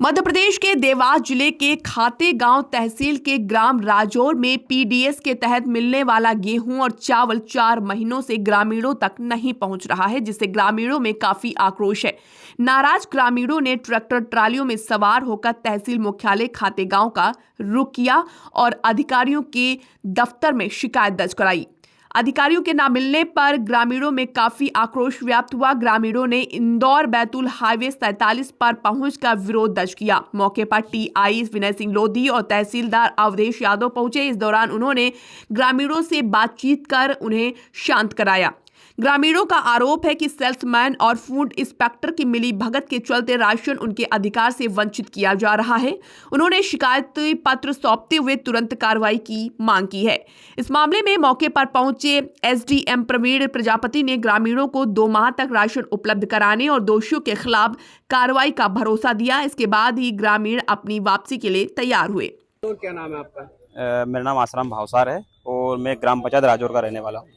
मध्य प्रदेश के देवास जिले के खातेगांव तहसील के ग्राम राजौर में पीडीएस के तहत मिलने वाला गेहूं और चावल 4 महीनों से ग्रामीणों तक नहीं पहुंच रहा है, जिससे ग्रामीणों में काफी आक्रोश है। नाराज ग्रामीणों ने ट्रैक्टर ट्रालियों में सवार होकर तहसील मुख्यालय खातेगांव का रुख किया और अधिकारियों के दफ्तर में शिकायत दर्ज कराई। अधिकारियों के न मिलने पर ग्रामीणों में काफी आक्रोश व्याप्त हुआ। ग्रामीणों ने इंदौर बैतूल हाईवे 47 पर पहुंचकर विरोध दर्ज किया। मौके पर टीआई विनय सिंह लोधी और तहसीलदार अवधेश यादव पहुंचे। इस दौरान उन्होंने ग्रामीणों से बातचीत कर उन्हें शांत कराया। ग्रामीणों का आरोप है कि सेल्समैन और फूड इंस्पेक्टर की मिली भगत के चलते राशन उनके अधिकार से वंचित किया जा रहा है। उन्होंने शिकायत पत्र सौंपते हुए तुरंत कार्रवाई की मांग की है। इस मामले में मौके पर पहुंचे एसडीएम प्रवीण प्रजापति ने ग्रामीणों को 2 माह तक राशन उपलब्ध कराने और दोषियों के खिलाफ कार्रवाई का भरोसा दिया। इसके बाद ही ग्रामीण अपनी वापसी के लिए तैयार हुए। तो क्या नाम है आपका? मेरा नाम आसाराम भावसार है और मैं ग्राम पंचायत राजौर का रहने वाला हूँ।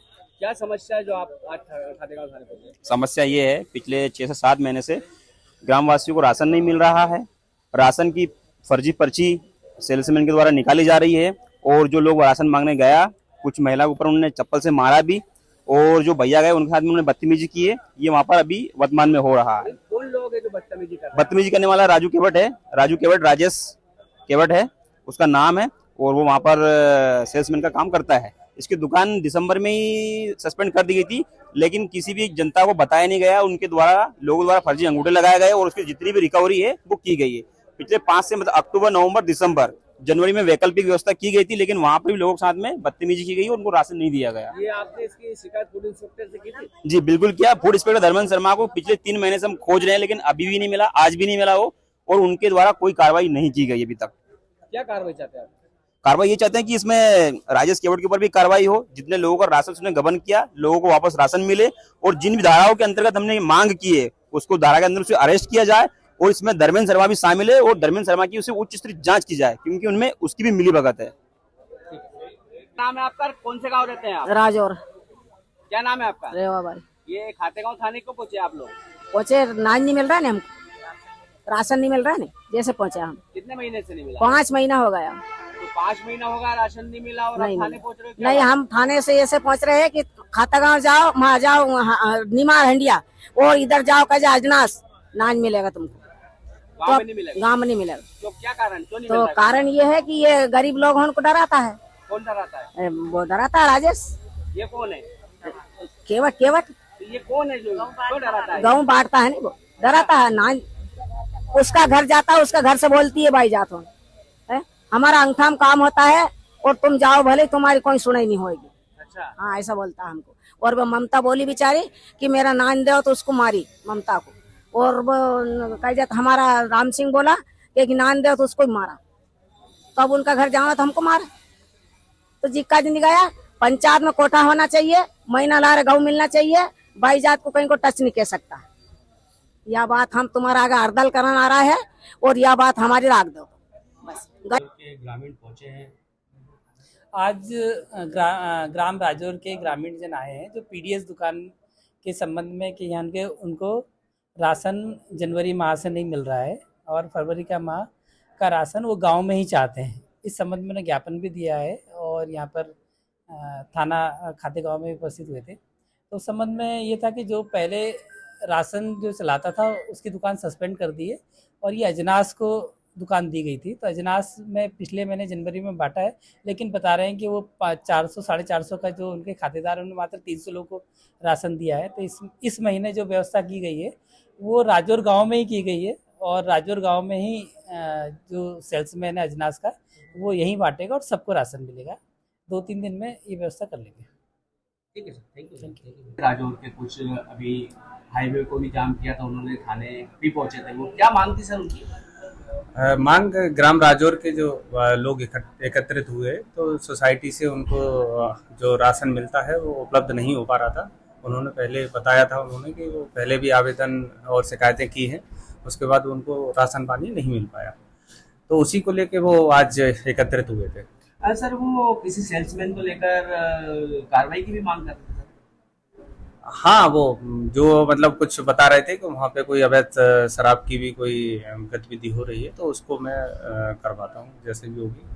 क्या समस्या है जो आप आज खातेगांव थाने पहुंचे? समस्या ये है, पिछले 6 से 7 महीने से ग्रामवासियों को राशन नहीं मिल रहा है। राशन की फर्जी पर्ची सेल्समैन के द्वारा निकाली जा रही है और जो लोग राशन मांगने गया, कुछ महिला के ऊपर उन्होंने चप्पल से मारा भी और जो भैया गए उनके साथ में उन्होंने बदतमीजी की है। ये वहाँ पर अभी वर्तमान में हो रहा है। कौन लोग है जो बदतमीजी कर रहे हैं? बदतमीजी करने वाला राजू केवट है। राजू केवट, राजेश केवट है उसका नाम है और वो वहाँ पर सेल्समैन का काम करता है। इसकी दुकान दिसंबर में ही सस्पेंड कर दी गई थी, लेकिन किसी भी जनता को बताया नहीं गया। उनके द्वारा लोगों द्वारा फर्जी अंगूठे लगाए गए और उसकी जितनी भी रिकवरी है वो की गई है। पिछले 5 से मतलब अक्टूबर, नवंबर, दिसंबर, जनवरी में वैकल्पिक व्यवस्था की गई थी, लेकिन वहाँ पर भी लोगों के साथ में बदतमीजी की गई और उनको राशन नहीं दिया गया। ये आपने इसकी शिकायत फूड इंस्पेक्टर से की थी? जी बिल्कुल किया। फूड इंस्पेक्टर धर्मेंद्र शर्मा को पिछले 3 महीने से हम खोज रहे हैं, लेकिन अभी भी नहीं मिला, आज भी नहीं मिला वो, और उनके द्वारा कोई कार्रवाई नहीं की गई अभी तक। क्या कार्रवाई चाहते हैं आप? कार्रवाई ये चाहते हैं कि इसमें राजेश केवट के ऊपर भी कार्रवाई हो। जितने लोगों का राशन उसने गबन किया, लोगों को वापस राशन मिले और जिन भी धाराओं के अंतर्गत हमने मांग की है उसको धारा के अंदर उसे अरेस्ट किया जाए और इसमें धर्मेंद्र शर्मा भी शामिल है और धर्मेंद्र शर्मा की उसे उच्च स्तरीय जांच की जाए, क्योंकि उनमें उसकी भी मिली भगत है। नाम है आपका? कौन से गाँव रहते हैं आप? राजौर। क्या नाम है आपका? रेवा भाई। ये खातेगांव थाने को पहुंचे आप लोग? पहुंचे, नाज नहीं मिल रहा है ना हमको, राशन नहीं मिल रहा है ना, जैसे पहुंचे हम। कितने महीने से नहीं मिला? 5 महीना हो गया। तो 5 महीना होगा राशन नहीं मिला और नहीं, आप थाने पहुंच रहे हो? नहीं, हम थाने से ऐसे पहुंच रहे हैं कि खातागांव जाओ, वहाँ जाओ, नीमा हंडिया, और इधर जाओ कहे अजनास, नाज मिलेगा तुमको। गाँव में नहीं मिलेगा? गाँव में नहीं मिलेगा। तो क्या कारण, क्यों नहीं तो मिल रहा है? कारण ये है कि ये गरीब लोग उनको डराता है। कौन डराता है? वो डराता है राजेश ये कौन है? केवट। केवट तो ये कौन है जो क्यों डराता है? गाँव बांटता है, नहीं वो डराता है। नाज उसका घर जाता है, उसका घर से बोलती है भाई जातो है, हमारा अंगठाम काम होता है और तुम जाओ भले, तुम्हारी कोई सुनाई नहीं होगी। अच्छा, हाँ, ऐसा बोलता है हमको। और वो ममता बोली बेचारी कि मेरा नान दो, तो उसको मारी ममता को। और वो कह जाता हमारा राम सिंह बोला कि नान दो, तो उसको मारा। तो अब उनका घर जाओ तो हमको मारा। तो जिक्का दिन गया, पंचायत में कोठा होना चाहिए, महीना ला रहे गाँव मिलना चाहिए, भाई जात को कहीं को टच नहीं कह सकता। यह बात हम तुम्हारा आगे हड़ताल करना आ रहा है और यह बात हमारी राख दो बस। ग्रामीण पहुंचे हैं आज ग्राम राजौर के ग्रामीण जन आए हैं जो पीडीएस दुकान के संबंध में कि यहाँ के उनको राशन जनवरी माह से नहीं मिल रहा है और फरवरी का माह का राशन वो गांव में ही चाहते हैं। इस संबंध में उन्हें ज्ञापन भी दिया है और यहाँ पर थाना खातेगांव में उपस्थित हुए थे। तो उस संबंध में ये था कि जो पहले राशन जो चलाता था उसकी दुकान सस्पेंड कर दी है और ये अजनास को दुकान दी गई थी। तो अजनास में पिछले महीने जनवरी में बांटा है, लेकिन बता रहे हैं कि वो 400 450 का जो उनके खातेदार उन्होंने मात्र 300 लोगों को राशन दिया है। तो इस महीने जो व्यवस्था की गई है वो राजौर गांव में ही की गई है और राजौर गांव में ही जो सेल्समैन है अजनास का वो यहीं बांटेगा और सबको राशन मिलेगा। 2-3 दिन में ये व्यवस्था कर लेंगे। ठीक है सर, थैंक यू। राजौर के कुछ अभी हाईवे को भी जाम किया था उन्होंने, थाने भी पहुंचे थे, वो क्या मांग थी सर उनकी? मांग ग्राम राजौर के जो लोग एकत्रित हुए तो सोसाइटी से उनको जो राशन मिलता है वो उपलब्ध नहीं हो पा रहा था। उन्होंने पहले बताया था उन्होंने कि वो पहले भी आवेदन और शिकायतें की हैं, उसके बाद उनको राशन पानी नहीं मिल पाया, तो उसी को लेके वो आज एकत्रित हुए थे। सर वो किसी सेल्समैन को लेकर कार्रवाई की भी मांग कर रहे थे? हाँ, वो जो मतलब कुछ बता रहे थे कि वहाँ पे कोई अवैध शराब की भी कोई गतिविधि हो रही है, तो उसको मैं करवाता हूँ जैसे भी होगी।